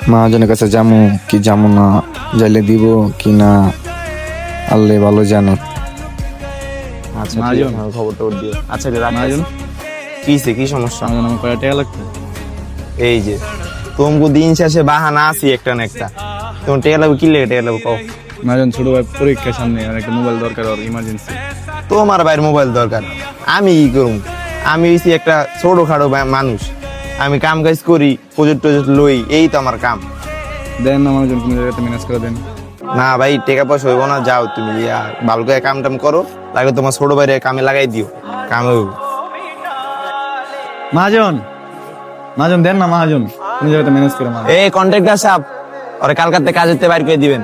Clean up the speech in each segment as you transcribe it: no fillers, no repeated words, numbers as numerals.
মহাজনের কাছে যামু কি যামু না, যাইলে দিব কি না আল্লাহ ভালো জানে। আচ্ছা ঠিক মহাজন। আছে, আমার খবর টবর দিও। আচ্ছা রে, রাখ। মহাজন। কি হইছে, কি সমস্যা? মহাজন আমার কয়টা টাকা লাগতো? এই যে তোমাকে দিন শেষে বাহানা আছি একটা না একটা। তোমার টেকা লাগবে, কি লেগে টেকা লাগবে কও। মহাজন, ছোট ভাই পরীক্ষার সামনে, আর একটা মোবাইল দরকার, ওর ইমার্জেন্সি। তোমার ভাইয়ের মোবাইল দরকার, আমি কি করুম? আমি হইছি একটা ছোটখাটো মানুষ, আমি কাম কাজ করি, প্রজেক্ট টজেক্ট লই, এই তো আমার কাম। দেন না মহাজন, কোনো জায়গাতে ম্যানেজ করে দেন। না ভাই, টাকা পয়সা হইব না, যাও তুমি ভালো করে কাম টাম করো, লাগে তোমার ছোট ভাইয়ের কামে লাগাই দিও, কাম হইব। মহাজন, মহাজন দেন না মহাজন, কোনো জায়গাতে ম্যানেজ করে মহাজন। এই কন্ট্রাক্টর সাহেব, ওরে কালকাতে কাজেতে বাইর করে দিবেন।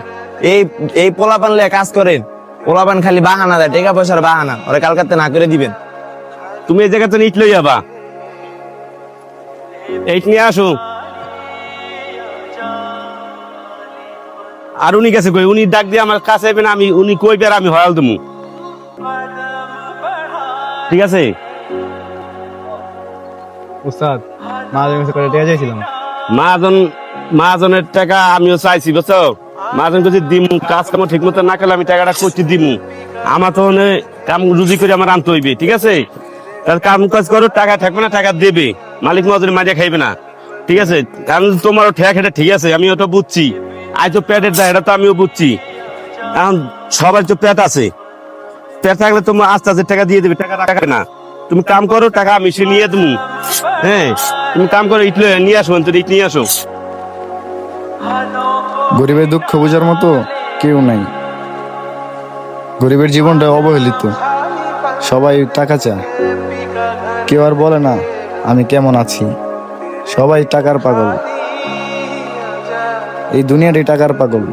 এই এই পোলাপান লিয়ে কাজ করেন, পোলাপান খালি বাহানা দেয়, টাকা পয়সার বাহানা, ওরে কালকাতে না করে দিবেন। তুমি এই জায়গাতে ইট লই যাবা, এইট নিয়ে আসো। আর উনি গেছে কই? উনি ডাক দিয়ে আমার কাছে আইবেন, আমি উনি কইবে আর আমি হয়াল দেবো, ঠিক আছে? উস্তাদ, মহাজনের কাছে কয়টা টাকা চাইছিলাম? মাহাজনের টাকা আমিও চাইছি, বুঝছো? মাহাজন যদি দিমু, কাজ কাম ঠিক মতো না করলে আমি টাকাটা করতে দিমু। আমার তো কাম রুজি করে আমার আনতে হইবে, ঠিক আছে? তার কাম কাজ করো, টাকা থাকবে না, টাকা দেবে, মালিক মহাজন মাঝে খাইবে না, ঠিক আছে? কারণ তোমারও ঠেক, এটা ঠিক আছে, আমি ওটা বুঝছি। আজ তো পেটের দায়, এটা তো আমিও বুঝছি। এখন সবার তো পেট আছে, পেট থাকলে তোমার আস্তে আস্তে টাকা দিয়ে দেবে, টাকা রাখবে না। তুমি কাম করো, টাকা আমি সে নিয়ে দেবো। হ্যাঁ, তুমি কাম করো, ইট নিয়ে আসো, তুই ইট নিয়ে আসো। গরিবের দুঃখ বোঝার মতো কেউ নাই। গরিবের জীবনটা অবহেলিত, সবাই টাকা চায়, কেউ আর বলে না আমি কেমন আছি। সবাই টাকার পাগল, এই দুনিয়াটাই টাকার পাগল।